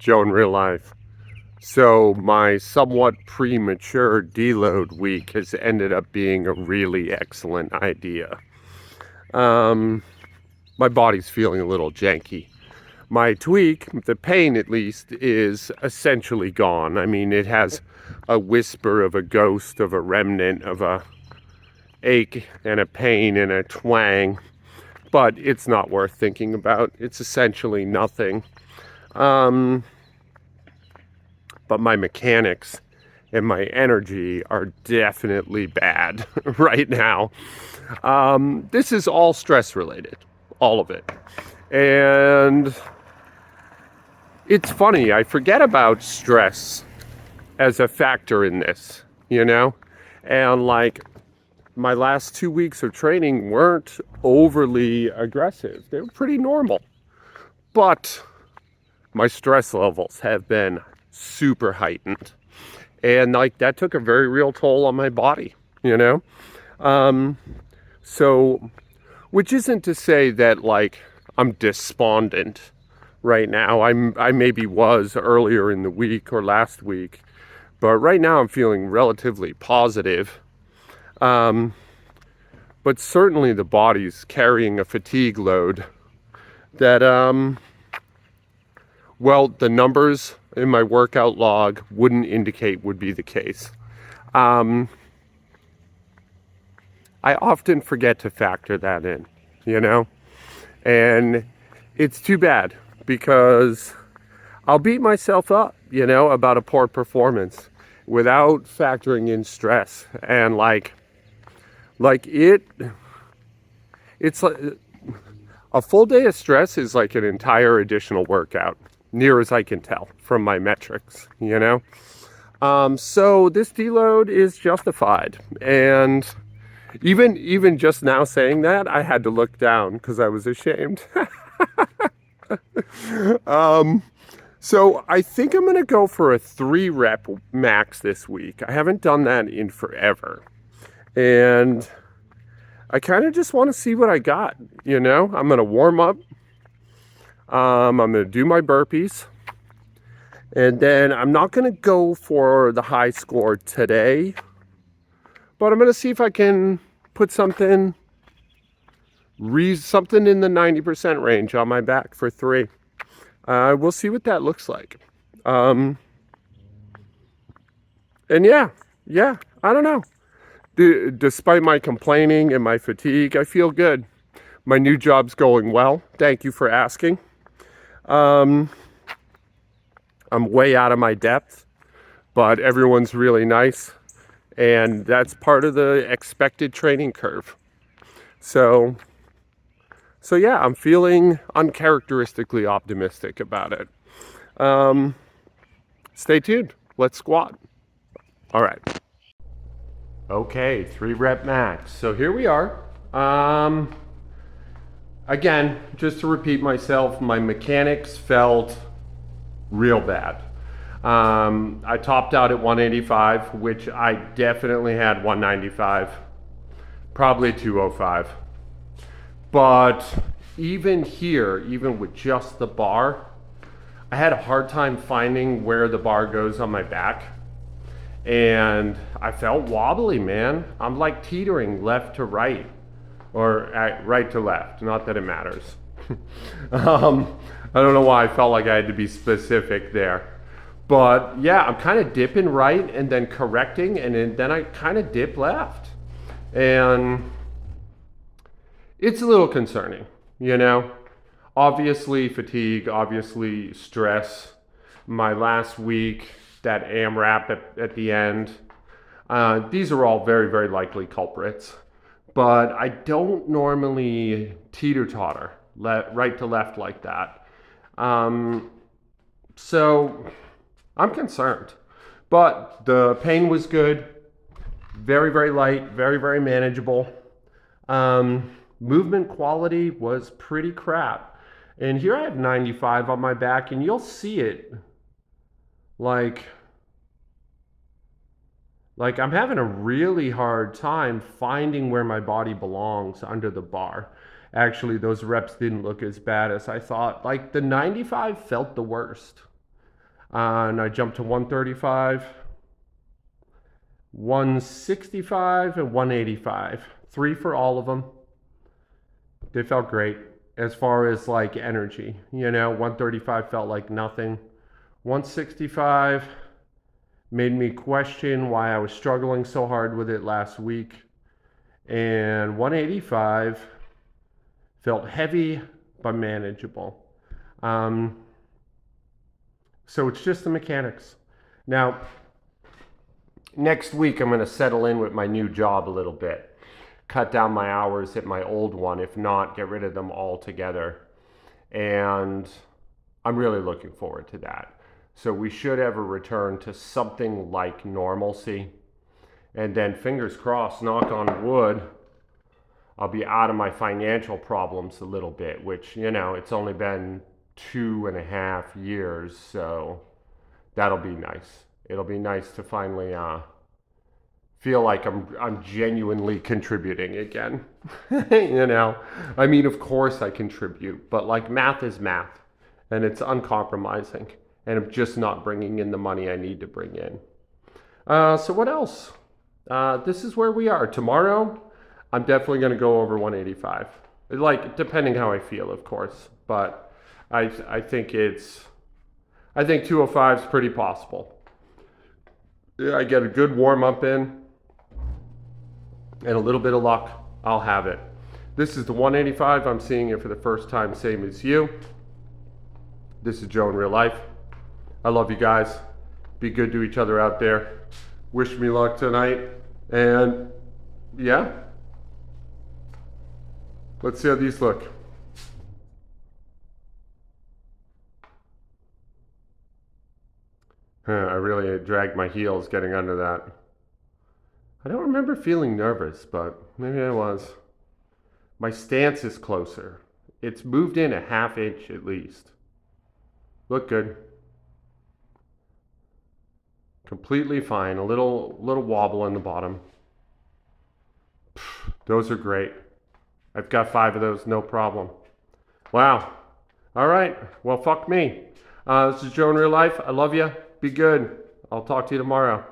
Joe in real life. So my somewhat premature deload week has ended up being a really excellent idea. Um, my body's feeling a little janky. My tweak, the pain at least, is essentially gone. I mean, it has a whisper of a ghost, of a remnant, of a ache and a pain and a twang, but it's not worth thinking about. It's essentially nothing. But my mechanics and my energy are definitely bad right now. This is all stress related, all of it. And it's funny, I forget about stress as a factor in this, you know? And like my last 2 weeks of training weren't overly aggressive, they were pretty normal. But my stress levels have been super heightened. And like that took a very real toll on my body, you know? So, which isn't to say that like I'm despondent right now. I maybe was earlier in the week or last week, but right now I'm feeling relatively positive. But certainly the body's carrying a fatigue load that, well, the numbers in my workout log wouldn't indicate would be the case. I often forget to factor that in, you know? And it's too bad because I'll beat myself up, you know, about a poor performance without factoring in stress. And it's like a full day of stress is like an entire additional workout, near as I can tell from my metrics, you know? So this deload is justified. And even just now saying that, I had to look down because I was ashamed. So I think I'm going to go for a 3-rep max this week. I haven't done that in forever. And I kind of just want to see what I got, you know? I'm going to warm up. I'm going to do my burpees. And then I'm not going to go for the high score today. But I'm going to see if I can put something in the 90% range on my back for 3. We'll see what that looks like. And yeah, I don't know. Despite my complaining and my fatigue, I feel good. My new job's going well. Thank you for asking. I'm way out of my depth, but everyone's really nice. And that's part of the expected training curve. So yeah, I'm feeling uncharacteristically optimistic about it. Stay tuned. Let's squat. All right. Okay, 3-rep max. So here we are. Again, just to repeat myself, my mechanics felt real bad. I topped out at 185, which I definitely had 195, probably 205. But even here, even with just the bar, I had a hard time finding where the bar goes on my back. And I felt wobbly, man. I'm like teetering left to right, or right to left. Not that it matters. I don't know why I felt like I had to be specific there. But yeah, I'm kind of dipping right and then correcting, and then I kind of dip left. And it's a little concerning, you know? Obviously fatigue, obviously stress. My last week, that AMRAP at the end. These are all very, very likely culprits. But I don't normally teeter-totter right to left like that. So I'm concerned. But the pain was good. Very, very light, very, very manageable. Movement quality was pretty crap. And here I have 95 on my back, and you'll see it. Like I'm having a really hard time finding where my body belongs under the bar. Actually, those reps didn't look as bad as I thought. Like the 95 felt the worst. And I jumped to 135, 165, and 185. 3 for all of them. They felt great as far as like energy. 135 felt like nothing. 165 made me question why I was struggling so hard with it last week. And 185 felt heavy but manageable. So it's just the mechanics. Now, next week I'm going to settle in with my new job a little bit. Cut down my hours at my old one. If not, get rid of them altogether. And I'm really looking forward to that. So we should have a return to something like normalcy. And then fingers crossed, knock on wood, I'll be out of my financial problems a little bit, which, it's only been 2.5 years. So that'll be nice. It'll be nice to finally feel like I'm genuinely contributing again. I mean, of course I contribute, but like math is math and it's uncompromising, and I'm just not bringing in the money I need to bring in. So what else? This is where we are. Tomorrow, I'm definitely going to go over 185. Like, depending how I feel, of course, but I think 205 is pretty possible. I get a good warm up in and a little bit of luck, I'll have it. This is the 185. I'm seeing it for the first time, same as you. This is Joe in real life. I love you guys. Be good to each other out there. Wish me luck tonight. And yeah, let's see how these look. I really dragged my heels getting under that. I don't remember feeling nervous, but maybe I was. My stance is closer. It's moved in a 1/2 inch at least. Look good. Completely fine. A little wobble in the bottom. Those are great. I've got 5 of those, no problem. Wow. All right. Well, fuck me. This is Joe in real life. I love you. Be good. I'll talk to you tomorrow.